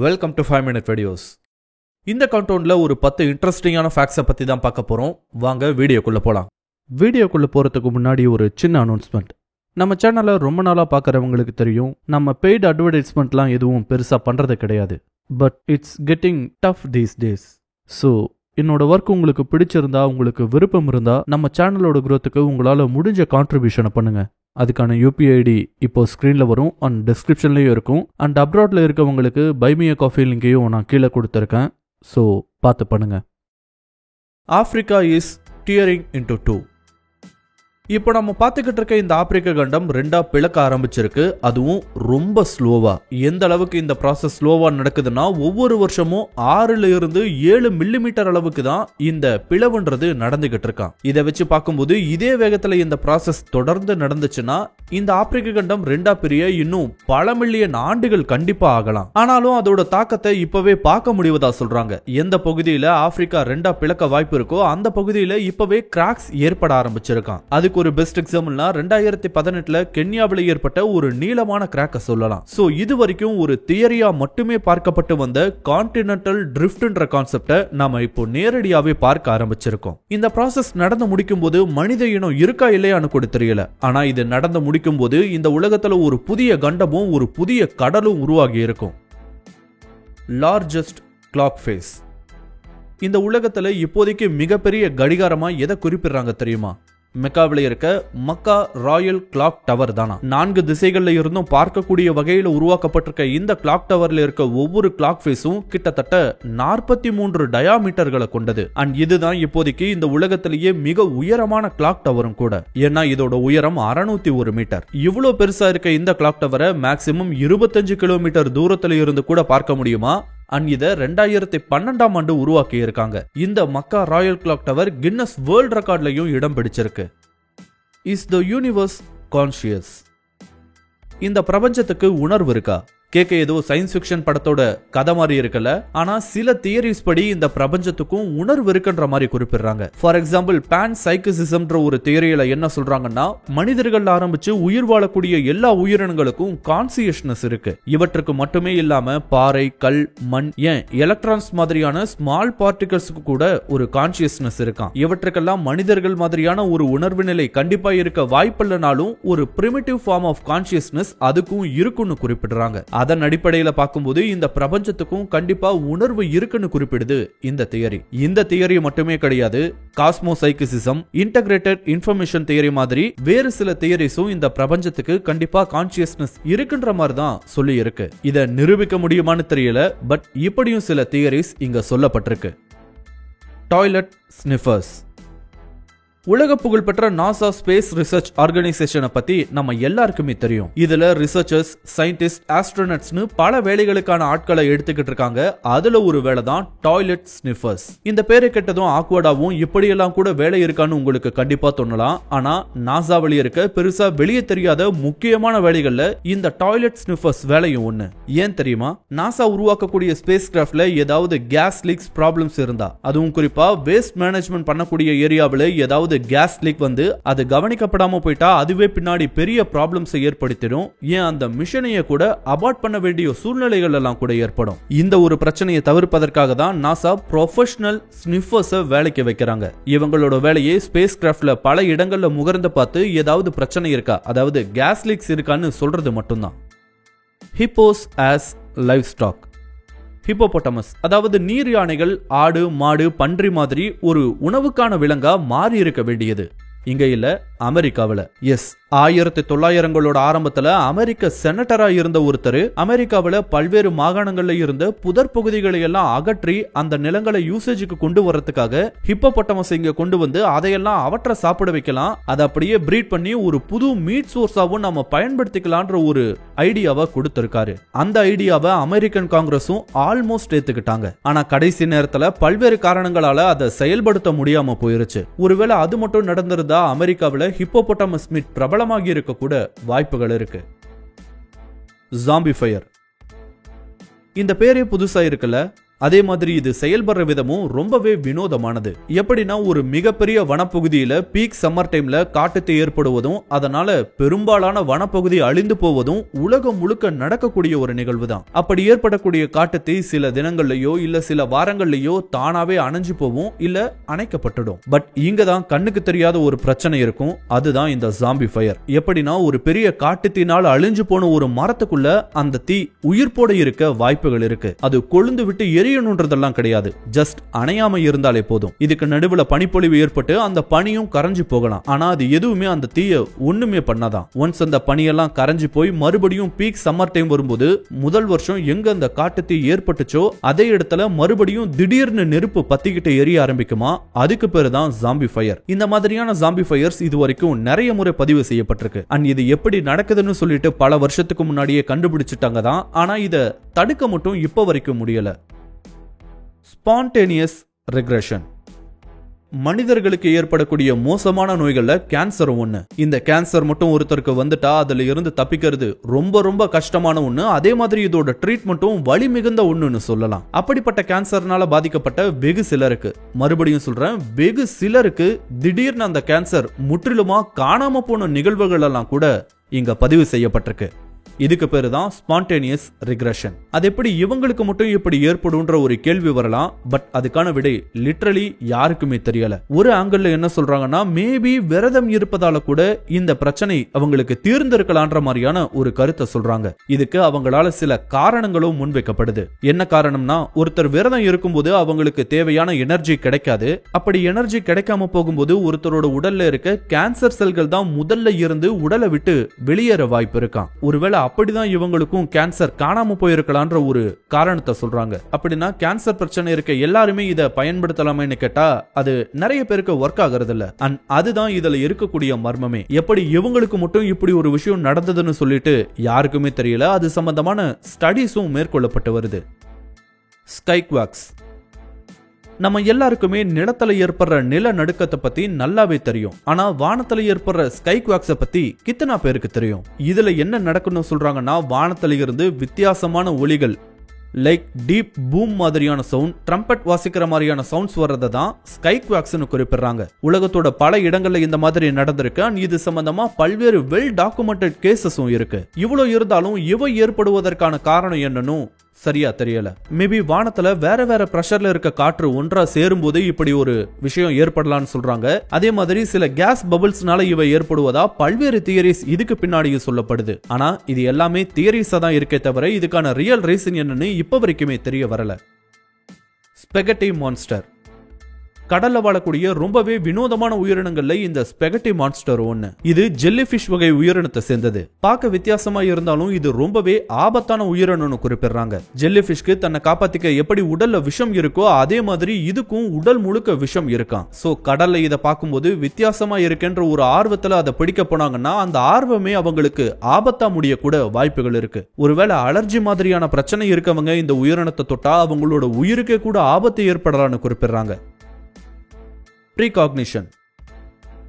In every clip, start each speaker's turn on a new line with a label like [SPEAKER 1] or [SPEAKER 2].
[SPEAKER 1] Welcome to 5 minute videos. இந்த கவுண்டவுன்ல ஒரு 10 இன்ட்ரெஸ்டிங்கான ஃபேக்ட்ஸை பத்தி தான் பார்க்க போறோம். வாங்க வீடியோக்குள்ள போலாம். வீடியோக்குள்ள போறதுக்கு முன்னாடி ஒரு சின்ன அனௌன்ஸ்மெண்ட். நம்ம சேனலை ரொம்ப நாளா பார்க்கறவங்களுக்கு தெரியும், நம்ம பெய்டு அட்வர்டைஸ்மெண்ட்லாம் எதுவும் பெருசா பண்றது கிடையாது. But it's getting tough these days. So என்னோட ஒர்க் உங்களுக்கு பிடிச்சிருந்தா, உங்களுக்கு விருப்பம் இருந்தா நம்ம சேனலோட growthக்கு உங்களால முடிஞ்ச கான்ட்ரிபியூஷனை பண்ணுங்க. அதுக்கான யூபிஐ ஐடி இப்போ ஸ்க்ரீன்ல வரும் அண்ட் டிஸ்கிரிப்ஷன்லயும் இருக்கும். அண்ட் அப்ராட்ல இருக்கவங்களுக்கு பை மீ எ காஃபி லிங்கையும் நான் கீழே கொடுத்துருக்கேன். ஸோ பார்த்து பண்ணுங்க. Africa is tearing into two. இப்போ நம்ம பார்த்துக்கிட்டு இருக்க இந்த ஆப்பிரிக்க கண்டம் ரெண்டா பிளக்க ஆரம்பிச்சிருக்கு. அதுவும் ரொம்ப ஸ்லோவா. எந்த அளவுக்கு இந்த ப்ராசஸ் ஸ்லோவா நடக்குதுன்னா, ஒவ்வொரு வருஷமும் 6 இருந்து 7 மில்லிமீட்டர் அளவுக்கு தான் இந்த பிளவுன்றது நடந்துகிட்டு இருக்கான். இதை வச்சு பார்க்கும்போது இதே வேகத்துல இந்த ப்ராசஸ் தொடர்ந்து நடந்துச்சுன்னா இந்த ஆப்பிரிக்க கண்டம் ரெண்டா பிரிய இன்னும் பல மில்லியன் ஆண்டுகள் கண்டிப்பா ஆகலாம். ஆனாலும் அதோட தாக்கத்தை இப்பவே பார்க்க முடிவதா சொல்றாங்க. எந்த பகுதியில ஆப்பிரிக்கா ரெண்டா பிளக்க வாய்ப்பு இருக்கோ அந்த பகுதியில இப்பவே கிராக்ஸ் ஏற்பட ஆரம்பிச்சிருக்கான். அதுக்கு ஒரு பெஸ்ட் எக்ஸாம்பிள்னா 2018ல கென்யாவில் ஏற்பட்ட ஒரு நீளமான கிராக்க சொல்லலாம். சோ இது வரைக்கும் ஒரு தியரியா மட்டுமே பார்க்கப்பட்டு வந்த கான்டினென்டல் ட்ரிஃப்ட்ன்ற கான்செப்டை நாம இப்போ நேரடியாவே பார்க்க ஆரம்பிச்சிருக்கோம். இந்த ப்ராசஸ் நடந்து முடிக்கும் போது மனித இனம் இருக்கா இல்லையான்னு கூட தெரியல. ஆனா இது நடந்து முடிக்கும் போது இந்த உலகத்துல ஒரு புதிய கண்டமும் ஒரு புதிய கடலும் உருவாகி இருக்கும். Largest clock face. இந்த உலகத்துல இப்போதைக்கு மிகப்பெரிய கடிகாரமா எதை குறிப்பிடுறாங்க தெரியுமா? மெக்காவில் இருக்க மக்கா ராயல் கிளாக் டவர் தானா. 4 திசைகள்ல இருந்தும் பார்க்கக்கூடிய வகையில உருவாக்கப்பட்டிருக்க இந்த கிளாக் டவர்ல இருக்க ஒவ்வொரு கிளாக் ஃபேஸும் கிட்டத்தட்ட 43 டயாமீட்டர்களை கொண்டது. அண்ட் இதுதான் இப்போதைக்கு இந்த உலகத்திலேயே மிக உயரமான கிளாக் டவரும் கூட. ஏன்னா இதோட உயரம் 601 மீட்டர். இவ்வளவு பெருசா இருக்க இந்த கிளாக் டவரை மேக்சிமம் 25 கிலோமீட்டர் தூரத்துல இருந்து கூட பார்க்க முடியுமா? அண்ட் இதை 2012ஆம் ஆண்டு உருவாக்கி இருக்காங்க. இந்த Makkah Royal Clock Tower Guinness world ரெக்கார்ட்லயும் இடம் பிடிச்சிருக்கு. Is the universe conscious? இந்த பிரபஞ்சத்துக்கு உணர்வு இருக்கா? கேட்க ஏதோ சயின்ஸ் ஃபிக்ஷன் படத்தோட கதை மாதிரி இருக்கல. ஆனா சில தியரிஸ் படி இந்த பிரபஞ்சத்துக்கும் உணர்வு இருக்குன்ற மாதிரி குறிப்பிடுறாங்க. ஃபார் எக்ஸாம்பிள் பேன் சைக்கிசிசம்ன்ற ஒரு தியரியில என்ன சொல்றாங்கன்னா, மனிதர்கள் ஆரம்பிச்சு உயிர் வாழக்கூடிய எல்லா உயிரினங்களுக்கும் கான்சியஸ்னஸ் இருக்கு. இவற்றுக்கு மட்டுமே இல்லாம பாறை, கல், மண், ஏன் எலக்ட்ரான்ஸ் மாதிரியான ஸ்மால் பார்ட்டிகல்ஸ்க்கு கூட ஒரு கான்சியஸ்னஸ் இருக்கான். இவற்றுக்கெல்லாம் மனிதர்கள் மாதிரியான ஒரு உணர்வு நிலை கண்டிப்பா இருக்க வாய்ப்பில்லைனாலும் ஒரு பிரிமிட்டிவ் ஃபார்ம் ஆஃப் கான்சியஸ்னஸ் அதுக்கும் இருக்குன்னு குறிப்பிடுறாங்க. அதன் அடிப்படையில பார்க்கும்போது இந்த பிரபஞ்சத்துக்கும் கண்டிப்பா உணர்வு இருக்குன்னு குறிப்பிடுது இந்த தியரி. இந்த தியரி மட்டுமே கிடையாது, காஸ்மோசைக்கிசிசம், இன்டகிரேட்டட் இன்ஃபர்மேஷன் தியரி மாதிரி வேறு சில தியரிஸும் இந்த பிரபஞ்சத்துக்கு கண்டிப்பா கான்சியஸ்னஸ் இருக்குன்ற மாதிரி தான் சொல்லி இருக்கு. இதை நிரூபிக்க முடியுமான்னு தெரியல, பட் இப்படியும் சில தியரிஸ் இங்க சொல்லப்பட்டிருக்கு. டாய்லெட் ஸ்னிஃபர்ஸ். உலக புகழ்பெற்ற நாசா ஸ்பேஸ் ரிசர்ச் ஆர்கனைசேஷனை பத்தி நம்ம எல்லாருக்குமே தெரியும். இதுல ரிசர்ச்சர்ஸ், சயின்டிஸ்ட், ஆஸ்ட்ரோனட்ஸ்னு பல வேலைகளுக்கான ஆட்களை எடுத்துக்கிட்டு இருக்காங்க. அதுல ஒரு வேலை தான் டாய்லெட் ஸ்னிஃபர்ஸ். இந்த பேரை கேட்டதும் ஆக்வர்டாவும் இப்படியெல்லாம் கூட வேலை இருக்கான்னு உங்களுக்கு கண்டிப்பா தோணலாம். ஆனா நாசா வெளியே இருக்க பெருசா வெளியே தெரியாத முக்கியமான வேலைகள்ல இந்த டாய்லெட் ஸ்னிஃபர்ஸ் வேலையும் ஒண்ணு. ஏன் தெரியுமா? நாசா உருவாக்கக்கூடிய ஸ்பேஸ் கிராஃப்ட்ல ஏதாவது கேஸ் லீக்ஸ் ப்ராப்ளம்ஸ் இருந்தா, அதுவும் குறிப்பா வேஸ்ட் மேனேஜ்மெண்ட் பண்ணக்கூடிய ஏரியாவில் ஏதாவது கேஸ் லீக் வந்து அது கவனிக்கப்படாம போயிட்டா அதுவே பின்னாடி பெரிய ப்ராப்ளம்ஸ் ஏற்படுத்திடும். ஏன் அந்த மிஷனையை கூட அபார்ட் பண்ண வேண்டிய சூழ்நிலைகள் எல்லாம் கூட ஏற்படும். இந்த ஒரு பிரச்சனையை தவிர்ப்பதற்காக தான் நாசா ப்ரொஃபஷனல் ஸ்னிஃபர்ஸை வேலைக்கு வைக்கிறாங்க. இவங்களோட வேலையை ஸ்பேஸ் கிராஃப்ட்ல பல இடங்கள்ல முகர்ந்து பார்த்து ஏதாவது பிரச்சனை இருக்கா, அதாவது கேஸ் லீக்ஸ் இருக்கான்னு சொல்றது மட்டும்தான். Hippos as live stock. Hippopotamus அதாவது நீர் யானைகள் ஆடு, மாடு, பன்றி மாதிரி ஒரு உணவுக்கான விலங்கா மாறி இருக்க வேண்டியது இங்க இல்ல, அமெரிக்காவில். எஸ், 1900களோட ஆரம்பத்துல அமெரிக்க செனட்டரா இருந்த ஒருத்தர் அமெரிக்காவில் பல்வேறு மாகாணங்கள்ல இருந்த புதர் பகுதிகளை எல்லாம் அகற்றி அந்த நிலங்களை யூசேஜுக்கு கொண்டு வரதுக்காக ஹிப்போபொட்டமஸ் இங்க கொண்டு வந்து அதையெல்லாம் அவற்றை சாப்பிட வைக்கலாம், அதை அப்படியே பிரீட் பண்ணி ஒரு புது மீட் சோர்ஸாவும் நம்ம பயன்படுத்திக்கலான்ற ஒரு ஐடியாவை கொடுத்திருக்காரு. அந்த ஐடியாவை அமெரிக்கன் காங்கிரஸும் ஆல்மோஸ்ட் ஏத்துக்கிட்டாங்க. ஆனா கடைசி நேரத்துல பல்வேறு காரணங்களால அதை செயல்படுத்த முடியாம போயிருச்சு. ஒருவேளை அது மட்டும் நடந்திருந்தா அமெரிக்காவில் ஹிப்போபொட்டமஸ் மீட் பிரபலமாகி இருக்க கூட வாய்ப்புகள் இருக்கு. ஜாம்பிஃபயர். இந்த பேரே புதுசா இருக்குல்ல. அதே மாதிரி இது செயல்படுற விதமும் ரொம்பவே வினோதமானது. எப்படின்னா ஒரு மிகப்பெரிய வனப்பகுதியில பீக் சம்மர் டைம்ல காட்டுத்தீ ஏற்படுவதும் அதனால பெரும்பாலான வனப்பகுதி அழிந்து போவதும் உலகம் முழுக்க நடக்கக்கூடிய ஒரு நிகழ்வு தான். அப்படி ஏற்படக்கூடிய காட்டுத்தீ சில தினங்கள்லயோ இல்ல சில வாரங்கள்லயோ தானாவே அணைஞ்சு போவும் இல்ல அணைக்கப்பட்டுடும். பட் இங்க தான் கண்ணுக்கு தெரியாத ஒரு பிரச்சனை இருக்கும். அதுதான் இந்த ஜாம்பி ஃபயர். எப்படின்னா ஒரு பெரிய காட்டுத்தீனால அழிஞ்சு போன ஒரு மரத்துக்குள்ள அந்த தீ உயிர்ப்போட இருக்க வாய்ப்புகள் இருக்கு. அது கொழுந்து விட்டு எரியணும்ன்றதெல்லாம் கிடையாது. ஜஸ்ட் அணையாம இருந்தாலே போதும். இதுக்கு நடுவுல பனிப்பொழிவு ஏற்பட்டு அந்த பனியும் கரைஞ்சு போகலாம். ஆனா அது எதுவுமே அந்த தீய ஒண்ணுமே பண்ணாதான். ஒன்ஸ் அந்த பனியெல்லாம் கரைஞ்சு போய் மறுபடியும் பீக் சம்மர் டைம் வரும்போது முதல் வருஷம் எங்க அந்த காட்டு தீ ஏற்பட்டுச்சோ அதே இடத்துல மறுபடியும் திடீர்னு நெருப்பு பத்திக்கிட்டு எரிய ஆரம்பிக்குமா, அதுக்கு பேரு தான் ஜாம்பி ஃபயர். இந்த மாதிரியான ஜாம்பி ஃபயர்ஸ் இது வரைக்கும் நிறைய முறை பதிவு செய்யப்பட்டிருக்கு. அண்ட் இது எப்படி நடக்குதுன்னு சொல்லிட்டு பல வருஷத்துக்கு முன்னாடியே கண்டுபிடிச்சிட்டாங்க தான். ஆனா இத தடுக்க மட்டும் இப்ப வரைக்கும் முடியல. Spontaneous regression. மனிதர்களுக்கு ஏற்படக்கூடிய மோசமான நோய்கள்ல கேன்சர் ஒண்ணு. இந்த கேன்சர் மட்டும் ஒருத்தருக்கு வந்துட்டா அதுல இருந்து தப்பிக்கிறது ரொம்ப ரொம்ப கஷ்டமான ஒண்ணு. அதே மாதிரி இதோட ட்ரீட்மெண்ட்டும் வலி மிகுந்த ஒண்ணுன்னு சொல்லலாம். அப்படிப்பட்ட கேன்சர்னால பாதிக்கப்பட்ட வெகு சிலருக்கு, மறுபடியும் சொல்றேன், வெகு சிலருக்கு திடீர்னு அந்த கேன்சர் முற்றிலுமா காணாம போன நிகழ்வுகள் எல்லாம் கூட இங்க பதிவு செய்யப்பட்டிருக்கு. இதுக்கு பேரு தான் ஸ்பான்டேனியஸ் ரிக்ரெஷன். அது எப்படி இவங்களுக்கு மட்டும் இப்படி ஏற்படும்ன்ற ஒரு கேள்வி வரலாம். பட் அதுக்கான விடை லிட்டரலி யாருக்குமே தெரியல. ஒரு ஆங்கிள் என்ன சொல்றாங்கன்னா மேபி விரதம் இருப்பதால கூட இந்த பிரச்சனை அவங்களுக்கு தீர்ந்திருக்கலான்ற மாதிரியான ஒரு கருத்தை சொல்றாங்க. இதுக்கு அவங்களால சில காரணங்களும் முன்வைக்கப்படுது. என்ன காரணம்னா ஒருத்தர் விரதம் இருக்கும்போது அவங்களுக்கு தேவையான எனர்ஜி கிடைக்காது. அப்படி எனர்ஜி கிடைக்காம போகும்போது ஒருத்தரோட உடல்ல இருக்க கேன்சர் செல்கள் தான் முதல்ல இருந்து உடலை விட்டு வெளியேற வாய்ப்பு இருக்காம். ஒருவேளை அப்படிதான் இவங்களுக்கும் கேன்சர் காணாம போயிருக்கலான்ற ஒரு காரணத்தை சொல்றாங்க. அப்படின்னா கேன்சர் பிரச்சனை இருக்க எல்லாருமே இதை பயன்படுத்தலாமேன்னு கேட்டா அது நிறைய பேருக்கு ஒர்க் ஆகிறது இல்ல. அண்ட் அதுதான் இதுல இருக்கக்கூடிய மர்மமே. எப்படி இவங்களுக்கு மட்டும் இப்படி ஒரு விஷயம் நடந்ததுன்னு சொல்லிட்டு யாருக்குமே தெரியல. அது சம்பந்தமான ஸ்டடிஸும் மேற்கொள்ளப்பட்டு வருது. ஸ்கைக்வாக்ஸ். நம்ம எல்லாருக்குமே நிலத்துல ஏற்படுற நிலநடுக்கத்தை பத்தி நல்லாவே தெரியும். ஆனா வானத்துல ஏற்படுற ஸ்கைக்வாக்ஸை பத்தி கித்தனா பேருக்கு தெரியும்? இதுல என்ன நடக்கணும்னு சொல்றாங்கன்னா வானத்துல இருந்து வித்தியாசமான ஒலிகள் லைக் டீப் பூம் மாதிரியான சவுண்ட், ட்ரம்பட் வாசிக்கிற மாதிரியான சவுண்ட்ஸ் வர்றதை தான் ஸ்கைக்வாக்ஸ்னு குறிப்பிடுறாங்க. உலகத்தோட பல இடங்கள்ல இந்த மாதிரி நடந்திருக்கு. இது சம்பந்தமா பல்வேறு வெல் டாக்குமெண்டட் கேசஸும் இருக்கு. இவ்வளவு இருந்தாலும் இவை ஏற்படுவதற்கான காரணம் என்னன்னு சரியா தெரியல. மேபி வானத்துல வேற வேற பிரஷர்ல இருக்க காற்று ஒன்றா சேரும் போது இப்படி ஒரு விஷயம் ஏற்படலாம்னு சொல்றாங்க. அதே மாதிரி சில கேஸ் பபிள்ஸ்னால இவை ஏற்படுவதா பல்வேறு தியரிஸ் இதுக்கு பின்னாடியும் சொல்லப்படுது. ஆனா இது எல்லாமே தியரிஸா தான் இருக்கே தவிர இதுக்கான ரியல் ரீசன் என்னன்னு இப்ப வரைக்குமே தெரிய வரல. Spaghetti monster. கடல்ல வாழக்கூடிய ரொம்பவே வினோதமான உயிரினங்கள்ல இந்த ஸ்பெகட்டி மான்ஸ்டர் ஒண்ணு. இது ஜெல்லிஃபிஷ் வகை உயிரினத்தை சேர்ந்தது. பார்க்க வித்தியாசமா இருந்தாலும் இது ரொம்பவே ஆபத்தான உயிரினம்னு குறிப்பிடுறாங்க. ஜெல்லிஃபிஷ்க்கு தன்னை காப்பாத்திக்க எப்படி உடல்ல விஷம் இருக்கோ அதே மாதிரி இதுக்கும் உடல் முழுக்க விஷம் இருக்காம். சோ கடல்ல இதை பார்க்கும்போது வித்தியாசமா இருக்குன்ற ஒரு ஆர்வத்துல அதை பிடிக்க போனாங்கன்னா அந்த ஆர்வமே அவங்களுக்கு ஆபத்தா முடிய கூட வாய்ப்புகள் இருக்கு. ஒருவேளை அலர்ஜி மாதிரியான பிரச்சனை இருக்கவங்க இந்த உயிரினத்தை தொட்டா அவங்களோட உயிருக்கே கூட ஆபத்து ஏற்படலாம்னு குறிப்பிடுறாங்க. ப்ரீகாக்னிஷன்.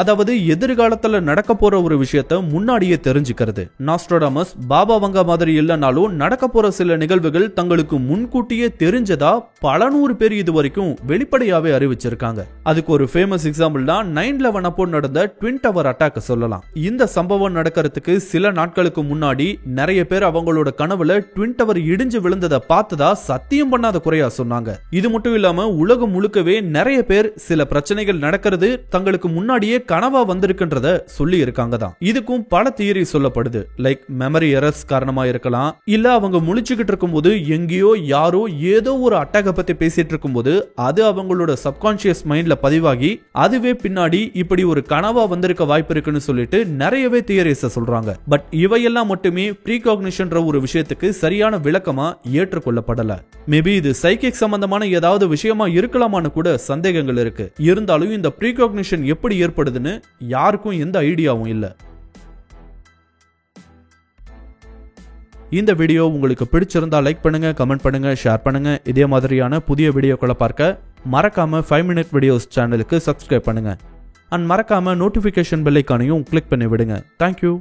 [SPEAKER 1] அதாவது எதிர்காலத்துல நடக்க போற ஒரு விஷயத்த முன்னாடியே தெரிஞ்சுக்கிறது. நாஸ்ட்ராடமஸ் பாபா வங்கா மாதிரி இல்லைனாலும் நடக்க போற சில நிகழ்வுகள் தங்களுக்கு முன்கூட்டியே தெரிஞ்சதா பல நூறு பேர் இது வரைக்கும் வெளிப்படையாவே அறிவிச்சிருக்காங்க. அதுக்கு ஒரு ஃபேமஸ் எக்ஸாம்பிள் தான் 9/11 அப்போ நடந்த ட்வின் டவர் அட்டாக் சொல்லலாம். இந்த சம்பவம் நடக்கிறதுக்கு சில நாட்களுக்கு முன்னாடி நிறைய பேர் அவங்களோட கனவுல ட்வின் டவர் இடிஞ்சு விழுந்ததை பார்த்ததா சத்தியம் பண்ணாத குறையா சொன்னாங்க. இது மட்டும் இல்லாம உலகம் முழுக்கவே நிறைய பேர் சில பிரச்சனைகள் நடக்கிறது தங்களுக்கு முன்னாடியே கனவா வந்திருக்குன்றத சொல்லி இருக்காங்க தான். இதுக்கும் பல தியரி சொல்லப்படுது. லைக் மெமரி எரர்ஸ் காரணமா இருக்கலாம், இல்ல அவங்க முழிச்சுக்கிட்டு இருக்கும்போது எங்கேயோ யாரோ ஏதோ ஒரு அட்டாக பத்தி பேசிட்டு இருக்கும்போது அது அவங்களோட சப்கான்சியஸ் மைண்ட்ல பதிவாகி அதுவே பின்னாடி இப்படி ஒரு கனவா வந்திருக்க வாய்ப்பு இருக்குன்னு சொல்லிட்டு நிறையவே தியரிஸ் சொல்றாங்க. பட் இவையெல்லாம் மட்டுமே ப்ரீகாக்னிஷன்ற ஒரு விஷயத்துக்கு சரியான விளக்கமா ஏற்றுக்கொள்ளப்படல. மேபி இது சைக்கிக் சம்பந்தமான ஏதாவது விஷயமா இருக்கலாமான்னு கூட சந்தேகங்கள் இருக்கு. இருந்தாலும் இந்த ப்ரீகாக்னிஷன் எப்படி ஏற்படுதுன்னு யாருக்கும் எந்த ஐடியாவும் இல்ல. இந்த வீடியோ உங்களுக்கு பிடிச்சிருந்தா லைக் பண்ணுங்க, கமெண்ட் பண்ணுங்க, ஷேர் பண்ணுங்க. இதே மாதிரியான புதிய வீடியோக்களை பார்க்க மறக்காம 5 Minute Videos சேனலுக்கு சப்ஸ்கிரைப் பண்ணுங்க. அண்ட் மறக்காம நோட்டிபிகேஷன் பெல் ஐகானையும் கிளிக் பண்ணி விடுங்க. தேங்க்யூ.